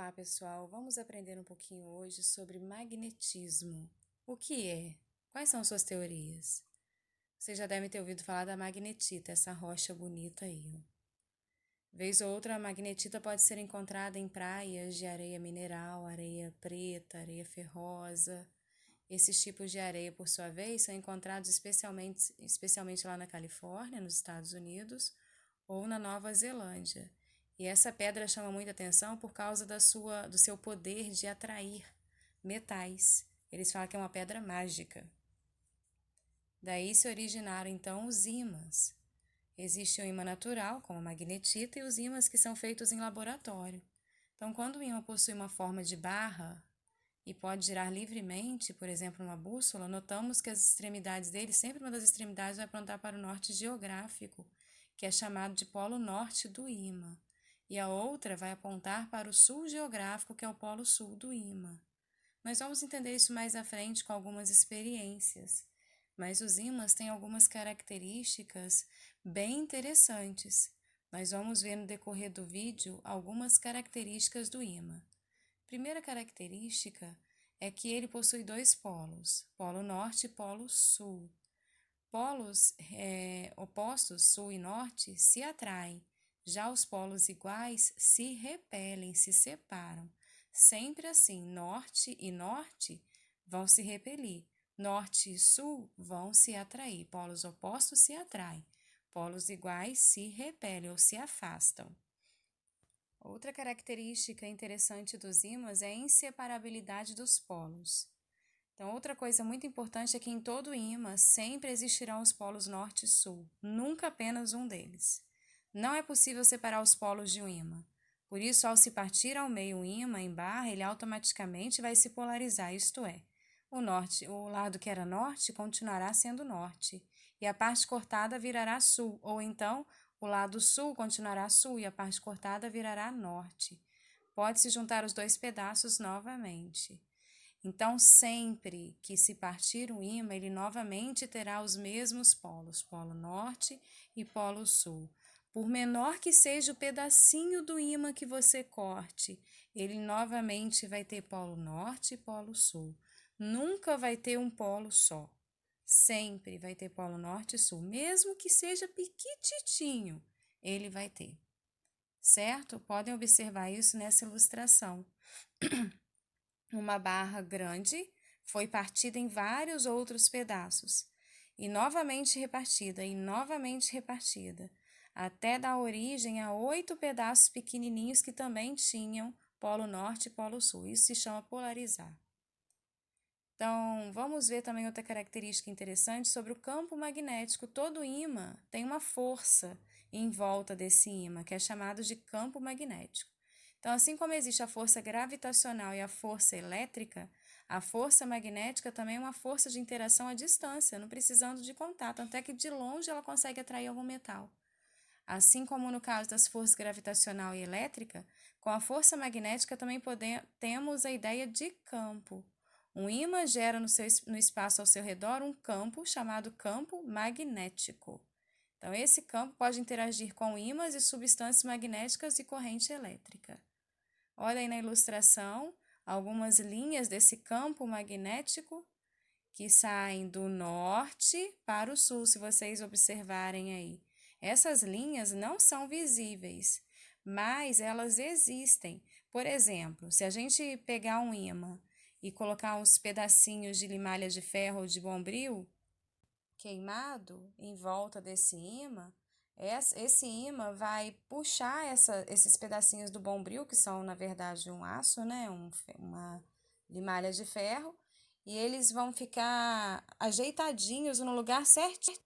Olá, pessoal! Vamos aprender um pouquinho hoje sobre magnetismo. O que é? Quais são suas teorias? Vocês já devem ter ouvido falar da magnetita, essa rocha bonita aí, ó. Vez ou outra, a magnetita pode ser encontrada em praias de areia mineral, areia preta, areia ferrosa. Esses tipos de areia, por sua vez, são encontrados especialmente lá na Califórnia, nos Estados Unidos, ou na Nova Zelândia. E essa pedra chama muita atenção por causa do seu poder de atrair metais. Eles falam que é uma pedra mágica. Daí se originaram, então, os ímãs. Existe o ímã natural, como a magnetita, e os ímãs que são feitos em laboratório. Então, quando o ímã possui uma forma de barra e pode girar livremente, por exemplo, uma bússola, notamos que as extremidades dele, sempre uma das extremidades vai apontar para o norte geográfico, que é chamado de polo norte do ímã, e a outra vai apontar para o sul geográfico, que é o polo sul do ímã. Nós vamos entender isso mais à frente com algumas experiências, mas os ímãs têm algumas características bem interessantes. Nós vamos ver no decorrer do vídeo algumas características do ímã. Primeira característica é que ele possui dois polos, polo norte e polo sul. Polos opostos, sul e norte, se atraem, já os polos iguais se repelem, se separam. Sempre assim, norte e norte vão se repelir, norte e sul vão se atrair, polos opostos se atraem, polos iguais se repelem ou se afastam. Outra característica interessante dos ímãs é a inseparabilidade dos polos. Então, outra coisa muito importante é que em todo ímã sempre existirão os polos norte e sul, nunca apenas um deles. Não é possível separar os polos de um ímã. Por isso, ao se partir ao meio um ímã em barra, ele automaticamente vai se polarizar, isto é, o lado que era norte continuará sendo norte, e a parte cortada virará sul, ou então o lado sul continuará sul e a parte cortada virará norte. Pode-se juntar os dois pedaços novamente. Então, sempre que se partir um ímã, ele novamente terá os mesmos polos, polo norte e polo sul. Por menor que seja o pedacinho do ímã que você corte, ele novamente vai ter polo norte e polo sul. Nunca vai ter um polo só. Sempre vai ter polo norte e sul, mesmo que seja piquititinho, ele vai ter. Certo? Podem observar isso nessa ilustração. Uma barra grande foi partida em vários outros pedaços, e novamente repartida, até dar origem a 8 pedaços pequenininhos que também tinham polo norte e polo sul. Isso se chama polarizar. Então, vamos ver também outra característica interessante sobre o campo magnético. Todo ímã tem uma força em volta desse ímã, que é chamado de campo magnético. Então, assim como existe a força gravitacional e a força elétrica, a força magnética também é uma força de interação à distância, não precisando de contato, até que de longe ela consegue atrair algum metal. Assim como no caso das forças gravitacional e elétrica, com a força magnética também temos a ideia de campo. Um ímã gera no espaço ao seu redor um campo chamado campo magnético. Então, esse campo pode interagir com ímãs e substâncias magnéticas e corrente elétrica. Olha aí na ilustração algumas linhas desse campo magnético que saem do norte para o sul, se vocês observarem aí. Essas linhas não são visíveis, mas elas existem. Por exemplo, se a gente pegar um ímã e colocar uns pedacinhos de limalha de ferro ou de bombril queimado em volta desse ímã, esse ímã vai puxar esses pedacinhos do bombril, que são, na verdade, um aço, né? Uma limalha de ferro, e eles vão ficar ajeitadinhos no lugar certinho,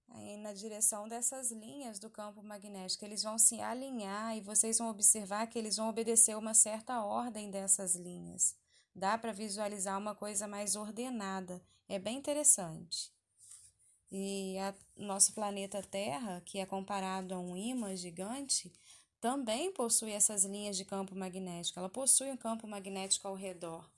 aí na direção dessas linhas do campo magnético. Eles vão se alinhar e vocês vão observar que eles vão obedecer uma certa ordem dessas linhas. Dá para visualizar uma coisa mais ordenada. É bem interessante. E nosso planeta Terra, que é comparado a um ímã gigante, também possui essas linhas de campo magnético. Ela possui um campo magnético ao redor.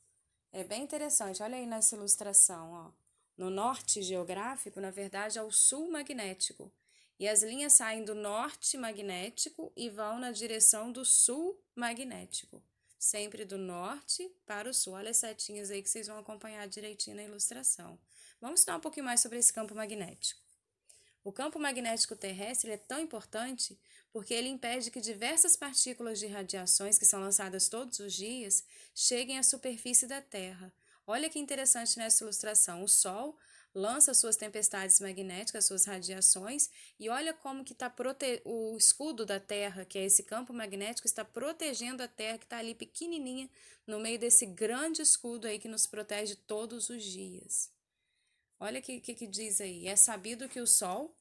É bem interessante. Olha aí nessa ilustração, ó. No norte geográfico, na verdade, é o sul magnético. E as linhas saem do norte magnético e vão na direção do sul magnético. sempre do norte para o sul. Olha as setinhas aí que vocês vão acompanhar direitinho na ilustração. Vamos estudar um pouquinho mais sobre esse campo magnético. O campo magnético terrestre é tão importante porque ele impede que diversas partículas de radiações que são lançadas todos os dias cheguem à superfície da Terra. Olha que interessante nessa ilustração. O Sol lança suas tempestades magnéticas, suas radiações, e olha como que o escudo da Terra, que é esse campo magnético, está protegendo a Terra, que está ali pequenininha, no meio desse grande escudo aí que nos protege todos os dias. Olha o que diz aí. É sabido que o Sol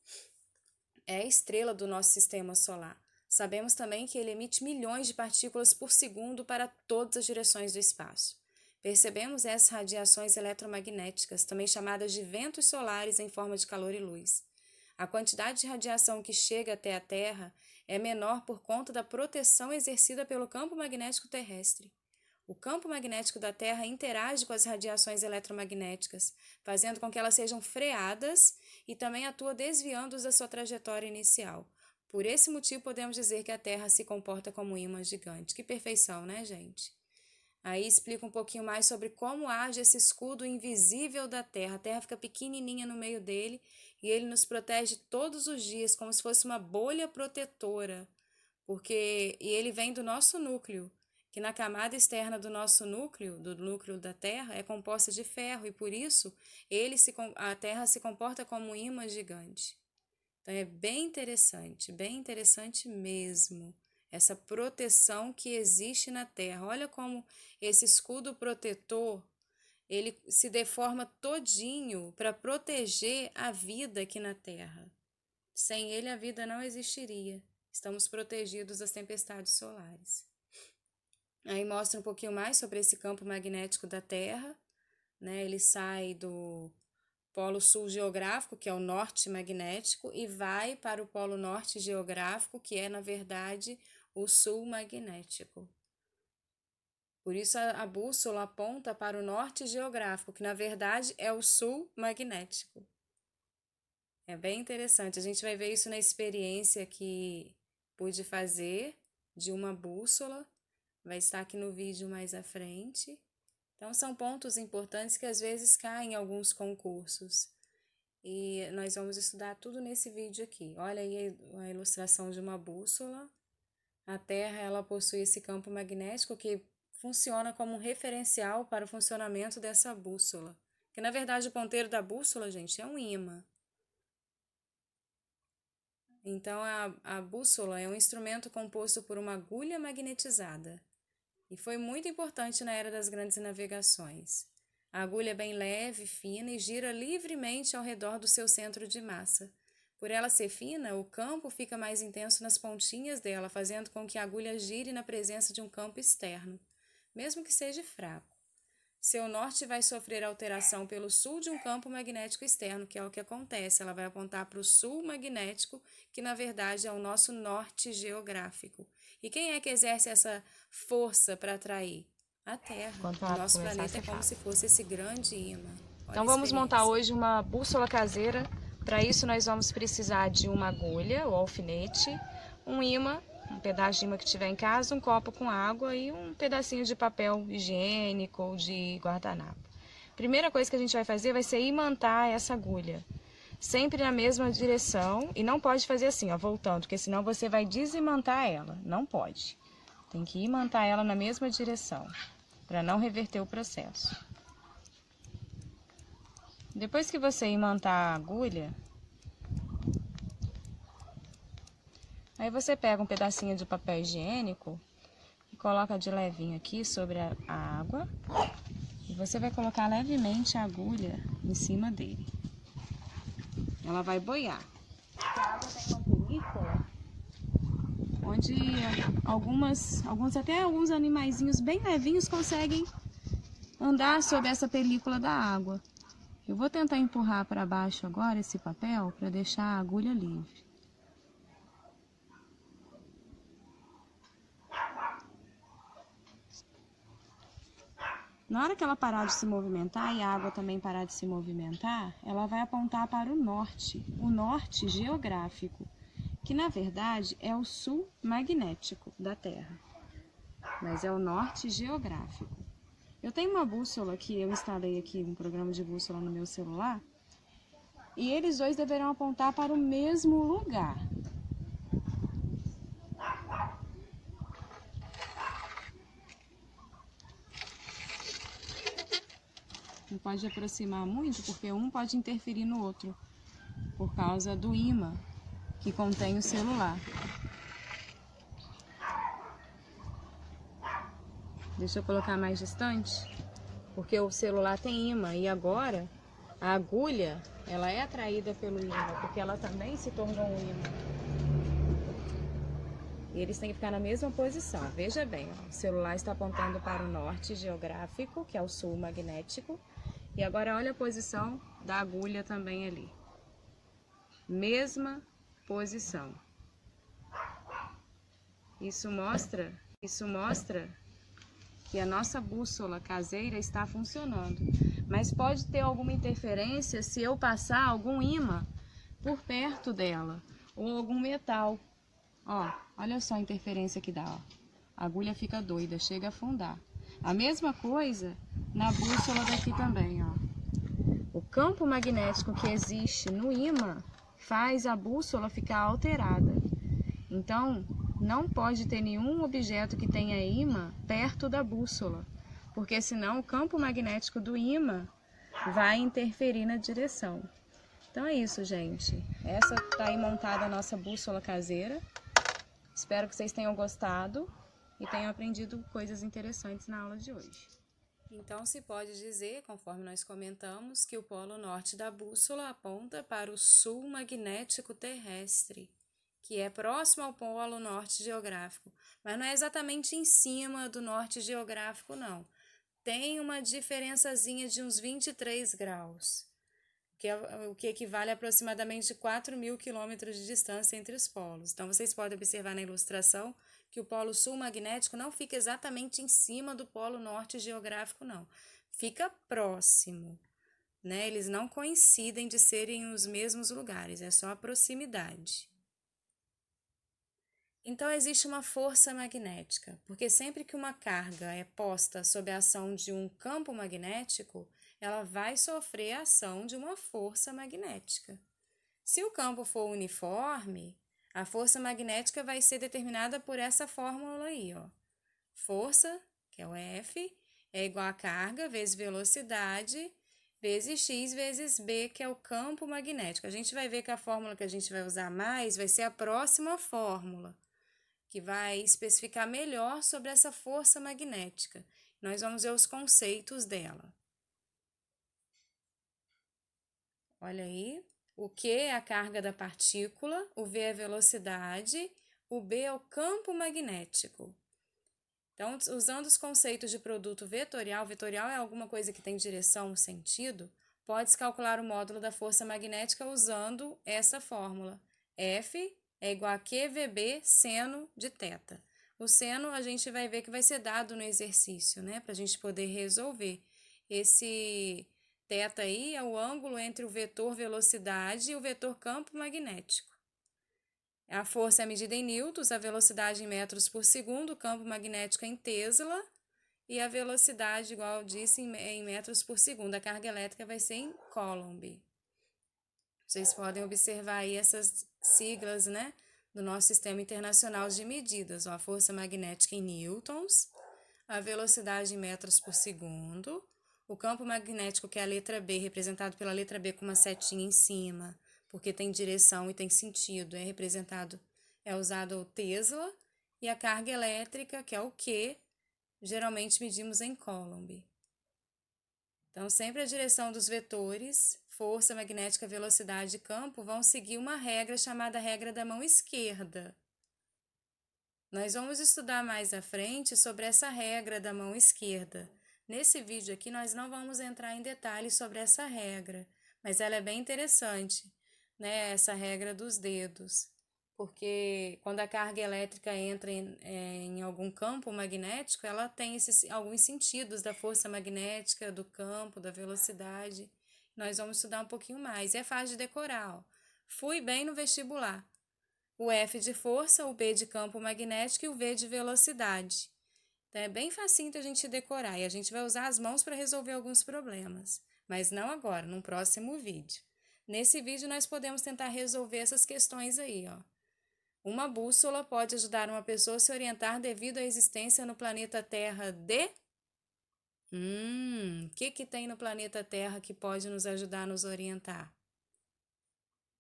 é a estrela do nosso sistema solar. Sabemos também que ele emite milhões de partículas por segundo para todas as direções do espaço. Percebemos essas radiações eletromagnéticas, também chamadas de ventos solares em forma de calor e luz. A quantidade de radiação que chega até a Terra é menor por conta da proteção exercida pelo campo magnético terrestre. O campo magnético da Terra interage com as radiações eletromagnéticas, fazendo com que elas sejam freadas e também atua desviando-os da sua trajetória inicial. Por esse motivo, podemos dizer que a Terra se comporta como um ímã gigante. Que perfeição, né, gente? Aí explica um pouquinho mais sobre como age esse escudo invisível da Terra. A Terra fica pequenininha no meio dele e ele nos protege todos os dias, como se fosse uma bolha protetora, e ele vem do nosso núcleo, que na camada externa do nosso núcleo, do núcleo da Terra, é composta de ferro e por isso a Terra se comporta como um ímã gigante. Então é bem interessante mesmo, essa proteção que existe na Terra. Olha como esse escudo protetor, ele se deforma todinho para proteger a vida aqui na Terra. Sem ele a vida não existiria. Estamos protegidos das tempestades solares. Aí mostra um pouquinho mais sobre esse campo magnético da Terra, né? Ele sai do polo sul geográfico, que é o norte magnético, e vai para o polo norte geográfico, que é, na verdade, o sul magnético. Por isso a bússola aponta para o norte geográfico, que na verdade é o sul magnético. É bem interessante. A gente vai ver isso na experiência que pude fazer de uma bússola. Vai estar aqui no vídeo mais à frente. Então, são pontos importantes que às vezes caem em alguns concursos. E nós vamos estudar tudo nesse vídeo aqui. Olha aí a ilustração de uma bússola. A Terra, ela possui esse campo magnético que funciona como um referencial para o funcionamento dessa bússola. Que, na verdade, o ponteiro da bússola, gente, é um ímã. Então, a bússola é um instrumento composto por uma agulha magnetizada. E foi muito importante na era das grandes navegações. A agulha é bem leve, fina e gira livremente ao redor do seu centro de massa. Por ela ser fina, o campo fica mais intenso nas pontinhas dela, fazendo com que a agulha gire na presença de um campo externo, mesmo que seja fraco. Seu norte vai sofrer alteração pelo sul de um campo magnético externo, que é o que acontece. Ela vai apontar para o sul magnético, que na verdade é o nosso norte geográfico. E quem é que exerce essa força para atrair? A Terra. O nosso planeta é como se fosse esse grande ímã. Então vamos montar hoje uma bússola caseira. Para isso nós vamos precisar de uma agulha ou alfinete, um ímã, um pedaço de ímã que tiver em casa, um copo com água e um pedacinho de papel higiênico ou de guardanapo. Primeira coisa que a gente vai fazer vai ser imantar essa agulha. Sempre na mesma direção e não pode fazer assim, ó, voltando, porque senão você vai desimantar ela. Não pode. Tem que imantar ela na mesma direção, para não reverter o processo. Depois que você imantar a agulha, aí você pega um pedacinho de papel higiênico e coloca de levinho aqui sobre a água. E você vai colocar levemente a agulha em cima dele. Ela vai boiar. A água tem uma película onde alguns animaizinhos bem levinhos conseguem andar sobre essa película da água. Eu vou tentar empurrar para baixo agora esse papel para deixar a agulha livre. Na hora que ela parar de se movimentar e a água também parar de se movimentar, ela vai apontar para o norte geográfico, que na verdade é o sul magnético da Terra. mas é o norte geográfico. Eu tenho uma bússola que eu instalei aqui, um programa de bússola no meu celular, e eles dois deverão apontar para o mesmo lugar. Não pode aproximar muito, porque um pode interferir no outro, por causa do ímã que contém o celular. Deixa eu colocar mais distante, porque o celular tem ímã e agora a agulha ela é atraída pelo ímã, porque ela também se tornou um ímã. E eles têm que ficar na mesma posição. Veja bem, ó, o celular está apontando para o norte geográfico, que é o sul magnético, e agora olha a posição da agulha também ali. Mesma posição. Isso mostra que a nossa bússola caseira está funcionando. Mas pode ter alguma interferência se eu passar algum ímã por perto dela, ou algum metal. Ó, olha só a interferência que dá, ó. A agulha fica doida, chega a afundar. A mesma coisa na bússola daqui também, ó. O campo magnético que existe no ímã faz a bússola ficar alterada. Então, não pode ter nenhum objeto que tenha ímã perto da bússola, porque senão o campo magnético do ímã vai interferir na direção. Então é isso, gente. Essa tá aí montada a nossa bússola caseira. Espero que vocês tenham gostado e tenham aprendido coisas interessantes na aula de hoje. Então, se pode dizer, conforme nós comentamos, que o polo norte da bússola aponta para o sul magnético terrestre, que é próximo ao polo norte geográfico, mas não é exatamente em cima do norte geográfico, não. Tem uma diferençazinha de uns 23 graus, o que equivale a aproximadamente 4.000 quilômetros de distância entre os polos. Então, vocês podem observar na ilustração que o polo sul magnético não fica exatamente em cima do polo norte geográfico, não. Fica próximo, né? Eles não coincidem de serem os mesmos lugares, é só a proximidade. Então, existe uma força magnética, porque sempre que uma carga é posta sob a ação de um campo magnético, ela vai sofrer a ação de uma força magnética. Se o campo for uniforme, a força magnética vai ser determinada por essa fórmula aí, ó. Força, que é o F, é igual a carga vezes velocidade, vezes x vezes b, que é o campo magnético. A gente vai ver que a fórmula que a gente vai usar mais vai ser a próxima fórmula, que vai especificar melhor sobre essa força magnética. Nós vamos ver os conceitos dela. Olha aí, o Q é a carga da partícula, o V é a velocidade, o B é o campo magnético. Então, usando os conceitos de produto vetorial, vetorial é alguma coisa que tem direção, sentido, pode-se calcular o módulo da força magnética usando essa fórmula. F é igual a QVB seno de θ. O seno a gente vai ver que vai ser dado no exercício, né? Para a gente poder resolver. Esse θ aí é o ângulo entre o vetor velocidade e o vetor campo magnético. A força é medida em newtons, a velocidade em metros por segundo, o campo magnético em Tesla e a velocidade, igual eu disse, em metros por segundo. A carga elétrica vai ser em Coulomb. Vocês podem observar aí essas siglas, né, do nosso sistema internacional de medidas. Ó, a força magnética em newtons, a velocidade em metros por segundo, o campo magnético, que é a letra B, representado pela letra B com uma setinha em cima, porque tem direção e tem sentido, é usado o Tesla, e a carga elétrica, que é o Q, geralmente medimos em Coulomb. Então, sempre a direção dos vetores, força magnética, velocidade e campo, vão seguir uma regra chamada regra da mão esquerda. Nós vamos estudar mais à frente sobre essa regra da mão esquerda. Nesse vídeo aqui, nós não vamos entrar em detalhes sobre essa regra, mas ela é bem interessante, né? Essa regra dos dedos, porque quando a carga elétrica entra em algum campo magnético, ela tem alguns sentidos da força magnética, do campo, da velocidade. Nós vamos estudar um pouquinho mais. É fácil de decorar, ó. Fui bem no vestibular. O F de força, o B de campo magnético e o V de velocidade. Então é bem facinho a gente decorar e a gente vai usar as mãos para resolver alguns problemas, mas não agora, num próximo vídeo. Nesse vídeo nós podemos tentar resolver essas questões aí, ó. Uma bússola pode ajudar uma pessoa a se orientar devido à existência no planeta Terra de... O que tem no planeta Terra que pode nos ajudar a nos orientar?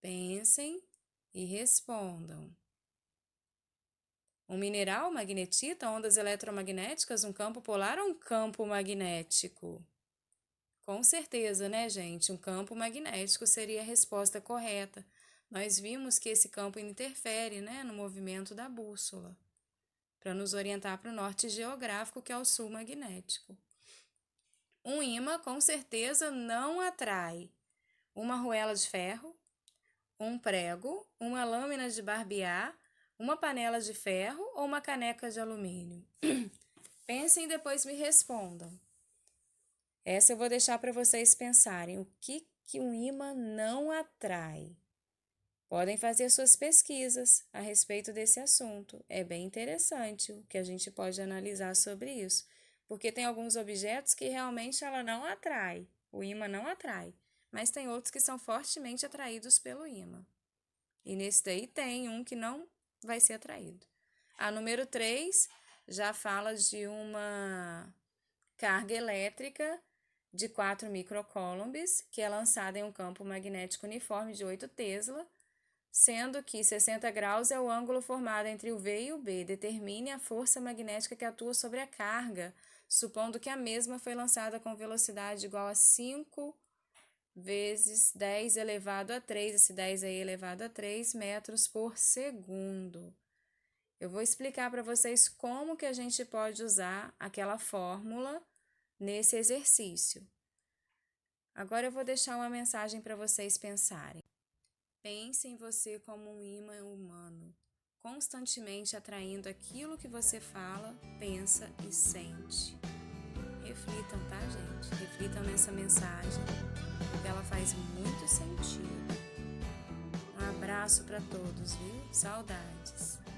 Pensem e respondam. Um mineral, magnetita, ondas eletromagnéticas, um campo polar ou um campo magnético? Com certeza, né, gente? Um campo magnético seria a resposta correta. Nós vimos que esse campo interfere, né, no movimento da bússola, para nos orientar para o norte geográfico, que é o sul magnético. Um ímã, com certeza, não atrai uma arruela de ferro, um prego, uma lâmina de barbear, uma panela de ferro ou uma caneca de alumínio? Pensem e depois me respondam. Essa eu vou deixar para vocês pensarem. O que um ímã não atrai? Podem fazer suas pesquisas a respeito desse assunto. É bem interessante o que a gente pode analisar sobre isso. Porque tem alguns objetos que realmente ela não atrai. O ímã não atrai. Mas tem outros que são fortemente atraídos pelo ímã. E nesse daí tem um que não vai ser atraído. A número 3 já fala de uma carga elétrica de 4 microcoulombs, que é lançada em um campo magnético uniforme de 8 Tesla, sendo que 60 graus é o ângulo formado entre o V e o B. Determine a força magnética que atua sobre a carga, supondo que a mesma foi lançada com velocidade igual a 5 vezes 10 elevado a 3, esse 10 aí elevado a 3 metros por segundo. Eu vou explicar para vocês como que a gente pode usar aquela fórmula nesse exercício. Agora eu vou deixar uma mensagem para vocês pensarem. Pense em você como um ímã humano, constantemente atraindo aquilo que você fala, pensa e sente. Reflitam, tá, gente? Reflitam nessa mensagem, porque ela faz muito sentido. Um abraço para todos, viu? Saudades!